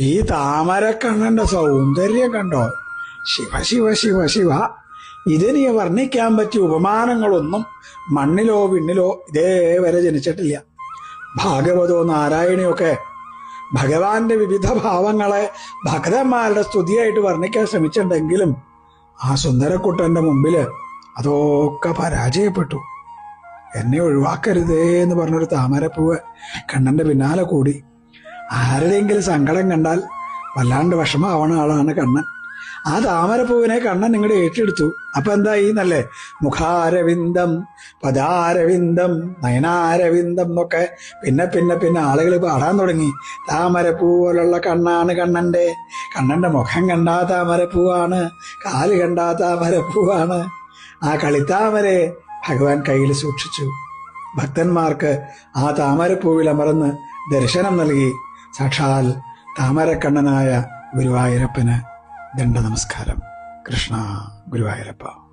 ഈ താമരക്കണ്ണന്റെ സൗന്ദര്യം കണ്ടോ? ശിവ ശിവ ശിവ ശിവ. ഇതിനി വർണ്ണിക്കാൻ പറ്റിയ ഉപമാനങ്ങളൊന്നും മണ്ണിലോ വിണ്ണിലോ ഇതേവരെ ജനിച്ചിട്ടില്ല. ഭാഗവതോ നാരായണിയൊക്കെ ഭഗവാന്റെ വിവിധ ഭാവങ്ങളെ ഭക്തന്മാരുടെ സ്തുതിയായിട്ട് വർണ്ണിക്കാൻ ശ്രമിച്ചിട്ടുണ്ടെങ്കിലും ആ സുന്ദരക്കുട്ടന്റെ മുമ്പില് അതൊക്കെ പരാജയപ്പെട്ടു. എന്നെ ഒഴിവാക്കരുതേ എന്ന് പറഞ്ഞൊരു താമരപ്പൂവ് കണ്ണന്റെ പിന്നാലെ കൂടി. ആരുടെയെങ്കിലും സങ്കടം കണ്ടാൽ വല്ലാണ്ട് വിഷമാവണ ആളാണ് കണ്ണൻ. ആ താമരപ്പൂവിനെ കണ്ണൻ ഇങ്ങോട്ട് ഏറ്റെടുത്തു. അപ്പൊ എന്തായി എന്നല്ലേ? മുഖാരവിന്ദം, പദാരവിന്ദം, നയനാരവിന്ദം എന്നൊക്കെ പിന്നെ പിന്നെ പിന്നെ ആളുകൾ പാടാൻ തുടങ്ങി. താമരപ്പൂ പോലുള്ള കണ്ണാണ് കണ്ണന്റെ മുഖം കണ്ടാ താമരപ്പൂവാണ്, കാല് കണ്ടാ താമരപ്പൂവാണ്. ആ കളിത്താമരയെ ഭഗവാൻ കയ്യിൽ സൂക്ഷിച്ചു. ഭക്തന്മാർക്ക് ആ താമരപ്പൂവിൽ അമർന്ന് ദർശനം നൽകി. സാക്ഷാൽ താമരക്കണ്ണനായ ഗുരുവായൂരപ്പന് ദണ്ഡ നമസ്കാരം. കൃഷ്ണ ഗുരുവായൂരപ്പ.